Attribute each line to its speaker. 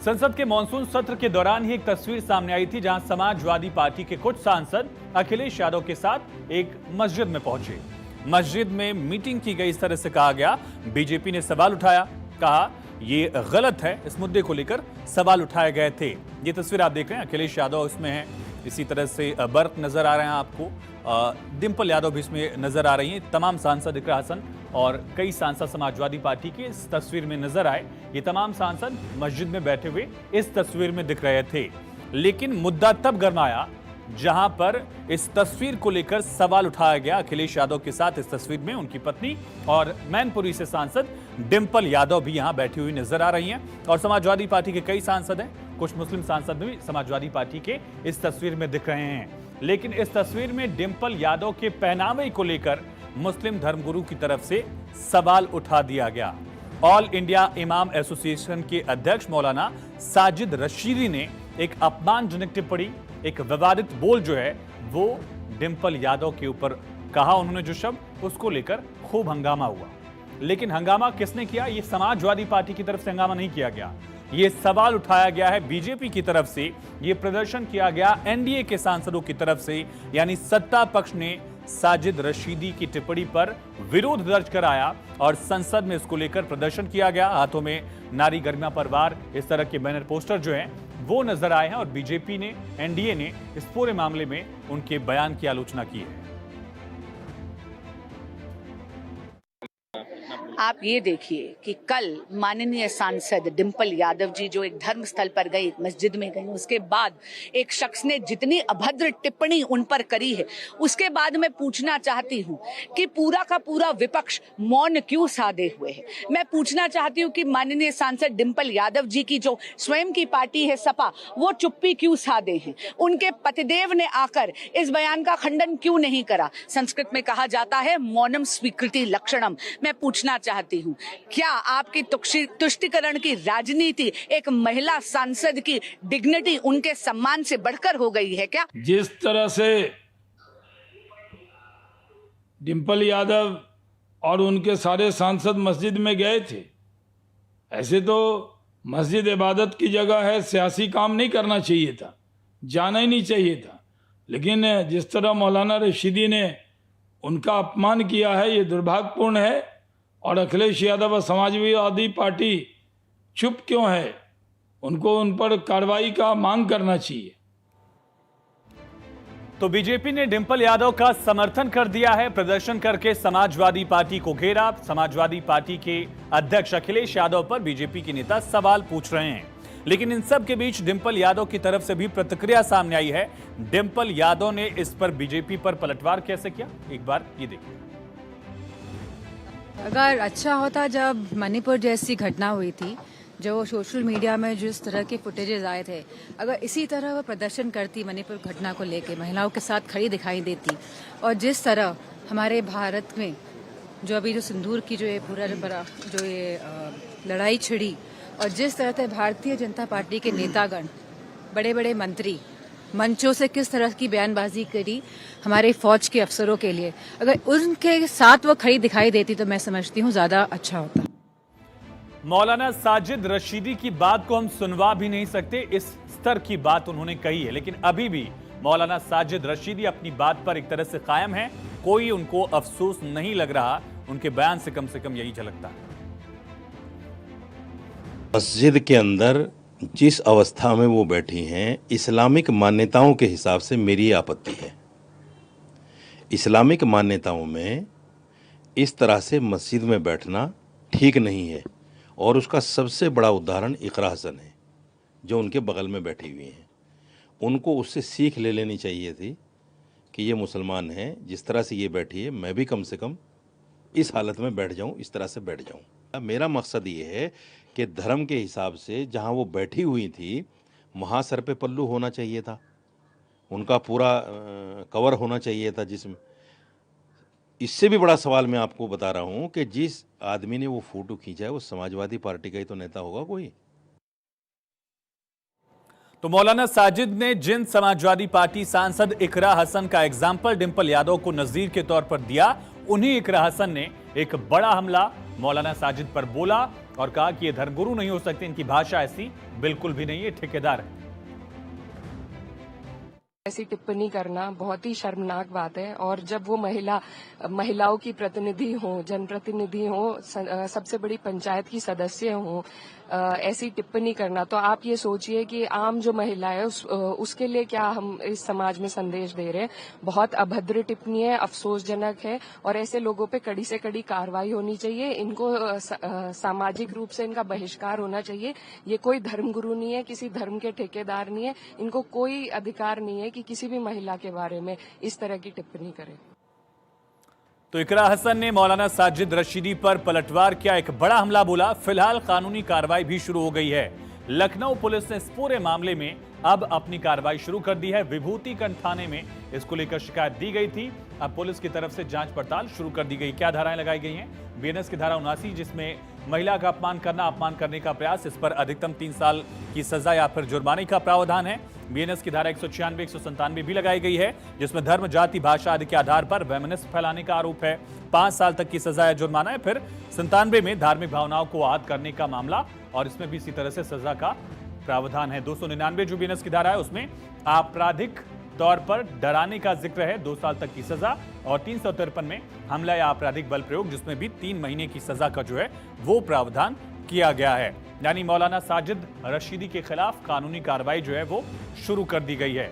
Speaker 1: संसद के मॉनसून सत्र के दौरान ही एक तस्वीर सामने आई थी जहां समाजवादी पार्टी के कुछ सांसद अखिलेश यादव के साथ एक मस्जिद में पहुंचे। मस्जिद में मीटिंग की गई, इस तरह से कहा गया। बीजेपी ने सवाल उठाया, कहा ये गलत है। इस मुद्दे को लेकर सवाल उठाए गए थे। ये तस्वीर आप देख रहे हैं, अखिलेश यादव इसमें है। इसी तरह से भरत नजर आ रहे हैं आपको, डिंपल यादव भी इसमें नजर आ रही हैं। तमाम सांसद, इकरा हसन और कई सांसद समाजवादी पार्टी के इस तस्वीर में नजर आए। ये तमाम सांसद मस्जिद में बैठे हुए इस तस्वीर में दिख रहे थे। लेकिन मुद्दा तब गरमाया जहां पर इस तस्वीर को लेकर सवाल उठाया गया। अखिलेश यादव के साथ इस तस्वीर में उनकी पत्नी और मैनपुरी से सांसद डिंपल यादव भी यहां बैठी हुई नजर आ रही हैं। और समाजवादी पार्टी के कई सांसद हैं, कुछ मुस्लिम सांसद भी समाजवादी पार्टी के इस तस्वीर में दिख रहे हैं। लेकिन इस तस्वीर में डिंपल यादव के पहनावे को लेकर मुस्लिम धर्मगुरु की तरफ से सवाल उठा दिया गया। ऑल इंडिया इमाम एसोसिएशन के अध्यक्ष मौलाना साजिद रशीदी ने एक अपमानजनक टिप्पणी, एक विवादित बोल जो है वो डिंपल यादव के ऊपर कहा। उन्होंने जो शब्द, उसको लेकर खूब हंगामा हुआ। लेकिन हंगामा किसने किया? ये समाजवादी पार्टी की तरफ से हंगामा नहीं किया गया। ये सवाल उठाया गया है बीजेपी की तरफ से। ये प्रदर्शन किया गया एनडीए के सांसदों की तरफ से, यानी सत्ता पक्ष ने साजिद रशीदी की टिप्पणी पर विरोध दर्ज कराया और संसद में इसको लेकर प्रदर्शन किया गया। हाथों में नारी गरिमा पर वार, इस तरह के बैनर पोस्टर जो हैं वो नजर आए हैं। और बीजेपी ने, एनडीए ने इस पूरे मामले में उनके बयान की आलोचना की है।
Speaker 2: आप ये देखिए कि कल माननीय सांसद डिंपल यादव जी जो एक धर्म स्थल पर गई, एक मस्जिद में गई, उसके बाद एक शख्स ने जितनी अभद्र टिप्पणी उन पर करी है, उसके बाद मैं पूछना चाहती हूँ कि पूरा का पूरा विपक्ष मौन क्यों साधे हुए है। मैं पूछना चाहती हूँ कि माननीय सांसद डिंपल यादव जी की जो स्वयं की पार्टी है सपा, वो चुप्पी क्यों साधे हैं। उनके पतिदेव ने आकर इस बयान का खंडन क्यों नहीं करा। संस्कृत में कहा जाता है मौनम स्वीकृति लक्षणम। मैं पूछना चाहती हूँ, क्या आपकी तुष्टिकरण की राजनीति एक महिला सांसद की डिग्निटी, उनके सम्मान से बढ़कर हो गई है क्या?
Speaker 3: जिस तरह से डिंपल यादव और उनके सारे सांसद मस्जिद में गए थे, ऐसे तो मस्जिद इबादत की जगह है, सियासी काम नहीं करना चाहिए था, जाना ही नहीं चाहिए था। लेकिन जिस तरह मौलाना रशीदी ने उनका अपमान किया है, ये दुर्भाग्यपूर्ण है। और अखिलेश यादव और समाजवादी पार्टी चुप क्यों है? उनको उन पर कार्रवाई का मांग करना चाहिए।
Speaker 1: तो बीजेपी ने डिंपल यादव का समर्थन कर दिया है, प्रदर्शन करके समाजवादी पार्टी को घेरा। समाजवादी पार्टी के अध्यक्ष अखिलेश यादव पर बीजेपी के नेता सवाल पूछ रहे हैं। लेकिन इन सब के बीच डिंपल यादव की तरफ से भी प्रतिक्रिया सामने आई है। डिंपल यादव ने इस पर बीजेपी पर पलटवार कैसे किया, एक बार ये देखिए।
Speaker 4: अगर अच्छा होता जब मणिपुर जैसी घटना हुई थी, जो सोशल मीडिया में जिस तरह के फुटेजेस आए थे, अगर इसी तरह वो प्रदर्शन करती मणिपुर घटना को लेके, महिलाओं के साथ खड़ी दिखाई देती, और जिस तरह हमारे भारत में जो अभी जो सिंदूर की जो ये पूरा जो ये लड़ाई छिड़ी, और जिस तरह से भारतीय जनता पार्टी के नेतागण, बड़े बड़े मंत्री मंचों से किस तरह की बयानबाजी करी हमारे फौज के अफसरों के लिए, अगर उनके साथ वो खड़ी दिखाई देती तो मैं समझती हूँ ज्यादा अच्छा होता।
Speaker 1: मौलाना साजिद रशीदी की बात को हम सुनवा भी नहीं सकते, इस स्तर की बात उन्होंने कही है। लेकिन अभी भी मौलाना साजिद रशीदी अपनी बात पर एक तरह से कायम है। कोई उनको अफसोस नहीं लग रहा, उनके बयान से कम यही झलकता है।
Speaker 5: मस्जिद के अंदर जिस अवस्था में वो बैठी हैं, इस्लामिक मान्यताओं के हिसाब से मेरी आपत्ति है। इस्लामिक मान्यताओं में इस तरह से मस्जिद में बैठना ठीक नहीं है। और उसका सबसे बड़ा उदाहरण इकरा हसन है, जो उनके बगल में बैठी हुई हैं। उनको उससे सीख ले लेनी चाहिए थी कि ये मुसलमान हैं, जिस तरह से ये बैठी है मैं भी कम से कम इस हालत में बैठ जाऊं, इस तरह से बैठ जाऊं। मेरा मकसद ये है कि धर्म के हिसाब से जहां वो बैठी हुई थी, वहाँ सर पे पल्लू होना चाहिए था, उनका पूरा कवर होना चाहिए था जिसमें। इससे भी बड़ा सवाल मैं आपको बता रहा हूं कि जिस आदमी ने वो फोटो खींचा है वो समाजवादी पार्टी का ही तो नेता होगा कोई।
Speaker 1: तो मौलाना साजिद ने जिन समाजवादी पार्टी सांसद इकरा हसन का एग्जाम्पल डिंपल यादव को नजीर के तौर पर दिया, उन्हीं इकरा हसन ने एक बड़ा हमला मौलाना साजिद पर बोला और कहा कि ये धर्मगुरु नहीं हो सकते, इनकी भाषा ऐसी बिल्कुल भी नहीं है, ठेकेदार है।
Speaker 6: ऐसी टिप्पणी करना बहुत ही शर्मनाक बात है। और जब वो महिलाओं की प्रतिनिधि हो, जनप्रतिनिधि हो, सबसे बड़ी पंचायत की सदस्य हो, ऐसी टिप्पणी करना, तो आप ये सोचिए कि आम जो महिला है उसके लिए क्या हम इस समाज में संदेश दे रहे हैं। बहुत अभद्र टिप्पणी है, अफसोसजनक है और ऐसे लोगों पे कड़ी से कड़ी कार्रवाई होनी चाहिए। इनको सामाजिक रूप से इनका बहिष्कार होना चाहिए। ये कोई धर्मगुरु नहीं है, किसी धर्म के ठेकेदार नहीं है, इनको कोई अधिकार नहीं है कि किसी भी महिला के बारे में इस तरह की टिप्पणी करें।
Speaker 1: तो इकरा हसन ने मौलाना साजिद रशीदी पर पलटवार किया, एक बड़ा हमला बोला। फिलहाल कानूनी कार्रवाई भी शुरू हो गई है। लखनऊ पुलिस ने इस पूरे मामले में अब अपनी कार्रवाई शुरू कर दी है। विभूतिगंज थाने में इसको लेकर शिकायत दी गई थी, अब पुलिस की तरफ से जांच पड़ताल शुरू कर दी गई। क्या धाराएं लगाई गई हैं? बीएनएस की धारा 79, जिसमें महिला का अपमान करने का प्रयास, इस पर अधिकतम 3 साल की सजा या फिर जुर्माने का प्रावधान है। बीएनएस की धारा 196, 197 भी लगाई गई है, जिसमें धर्म, जाति, भाषा आदि के आधार पर वैमनस्य फैलाने का आरोप है। 5 साल तक की सजा या जुर्माना है। फिर 97 में धार्मिक भावनाओं को आहत करने का मामला, और इसमें भी इसी तरह से सजा का प्रावधान है। 299 जो बीएनएस की धारा है उसमें आपराधिक तौर पर डराने का जिक्र है, 2 साल तक की सजा, और 353 में हमला या आपराधिक बल प्रयोग, जिसमें भी 3 महीने की सजा का जो है वो प्रावधान किया गया है। यानी मौलाना साजिद रशीदी के खिलाफ कानूनी कार्रवाई जो है वो शुरू कर दी गई है।